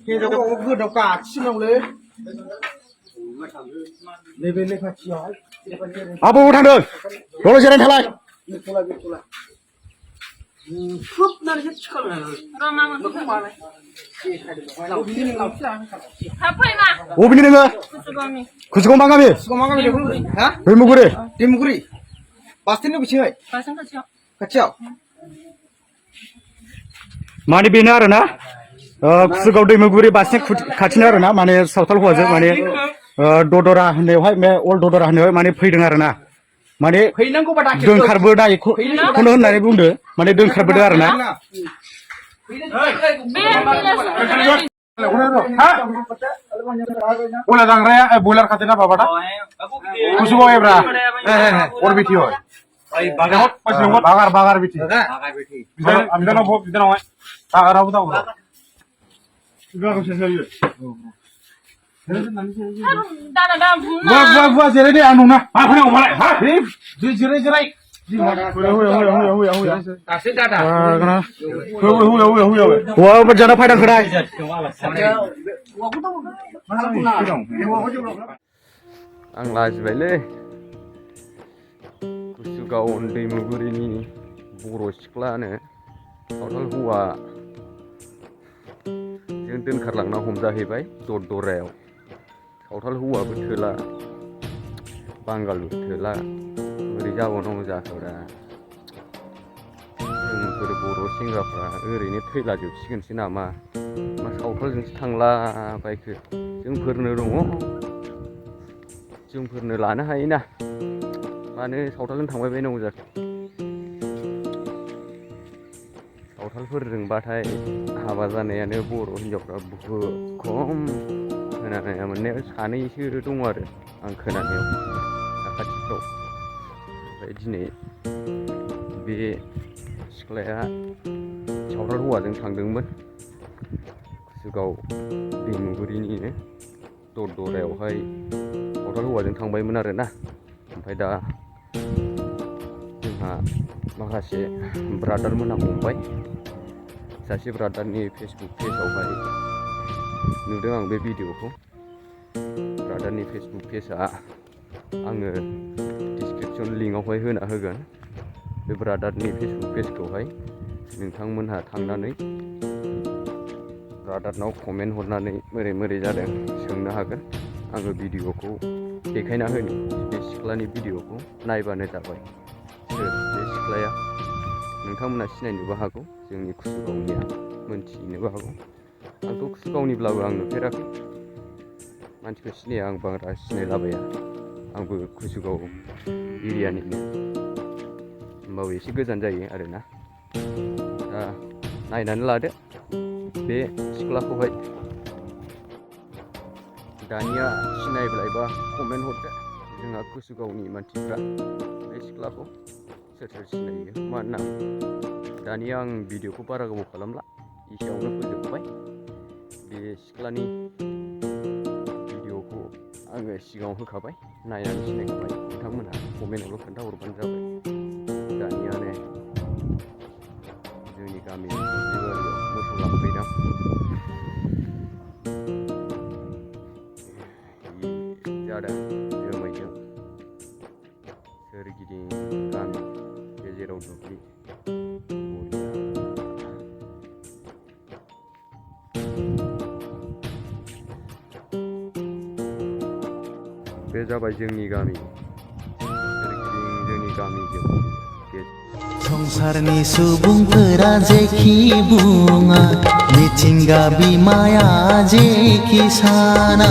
Khi đó có vượt đầu cả xin lòng lên. Đây bên đây phải chói. 아부 당근 로로제는 탈락 Phước nó hết chọn rồi. 그러면 Nó không mà này. Nào đi lên nào. 가포이마 5분이 된거 수고미 99 방감이 수고만가면 되고. hả? 의무구리 Demoguri. Pasti nó bị chơi. 마찬가지요. 같이요. 많이 비는 알아나 구스가우도 의무구리 바스 같이 알아나 많이 사우탈 호와저 많이 도도라 하네요हाय May 올 도도라 하네요 많이 फैदों आरोना माने फैनांगौ बादा दोंखारबोदा बेखौनो होननानै बुंदो माने दोंखारबोदो आरोना Bola dangraya boiler khatina babada kusugo ebra or biti hoy bagar bagar bagar biti amdana bho bidana hoy bagar abu da bro iba ko se seriyo 나나 buat buat jere ni anu na ha phone umale ha di jere jere huya Kasih kata. huya 와 버자나 파이당 그라이 आंलाजिबायलै गुसुगाव दैमुगुरिनि बर' सिख्लानो सावथाल हौवा जों दोनखारलांना हमजाहैबाय दरदरायाव सावथाल हौवाबो थोला बांगालबो थोला बोरै जाबावनांगौ जाखोब्रा जोंफोर बर' सेंग्राफ्रा ओरैनो थैलाजोबसिगोनसो नामा मा सावथालजोंसो थांलाबायखो जोंफोरनो दङ जोंफोरनो लानो हायोना मानो सावथालजों थांबाय बायनांगौ जाखो सावथालफोरजोंबाथाय हाबा जानायानो बर' हिनजावफ्रा बुहुद खम खोनानाया मोननायाव सानैसो दङ आरो आं खोनानायाव साखाथिफ्राव ओमफ्राय दिनै बे सिख्लाया सावथाल हौवाजों थांदोंमोन गुसुगाव दैमुगुरिनिनो दरदरायावहाय सावथाल हौवाजों थांबायमोन आरोना ओमफ्राय दा जोंहा माखासे ब्रादारमोनहा हमबाय सासे ब्रादारनि फेसबुक पेजआवहाय नुदों आं बे भिडिअखौ ब्रादारनि फेसबुक पेजआ आङो डिसक्रिपसन लिंकआवहाय होना होगोन बे ब्रादारनि फेसबुक पेजखौहाय नोंथांमोनहा थांनानै ब्रादारनाव कमेन्ट हरनानै मोरै जादों सोंनो हागोन आङो भिडिअखौ देखायना होनि बे सिख्लानि भिडिअखौ नायबानो जाबाय सोर बे सिख्लाया नोंथांमोना सिनायनोबो हागौ जोंनि कुसुगावनिया मोनथिनोबो हागौ आंथ' कुसुगावनिब्लाबो आं नुफेराखै मानसिखौ सिनाया आं बांद्रा सिनायलाबाया आंबो कुसुगाव एरियानिनो होमबाबो एसे गोजान जायो आरोना दा नायनानै लादो बे सिख्लाखौहाय दानिया सिनायब्लायबा कमेन्ट हरदो जोंहा कुसुगावनि मानसिफ्रा बे सिख्लाखौ सोर सिनायो मा नाम दानिया आं भिडिअखौ बारा गोबाव खालामला एसेयावनो फोजोबबाय बे सिख्लानि भिडिअखौ आङो सिगाङाव होखाबाय नायनानै सिनायखाबाय नोंथांमोनहा कमेन्टआवल' खोन्थाहरबानो जाबाय दानियानो जोंनि गामि दुब्लिबारियाव मोसौ लांफैदां जादों जोमैजों सोरगिदिं गामि गेजेराव दुब्लि बे जाबाय जोंनि गामि सोरगिदिं जोंनि गामिजों संसारनि सुबुंफोरा जेखि बुङा मिथिंगा बिमाया जेखि साना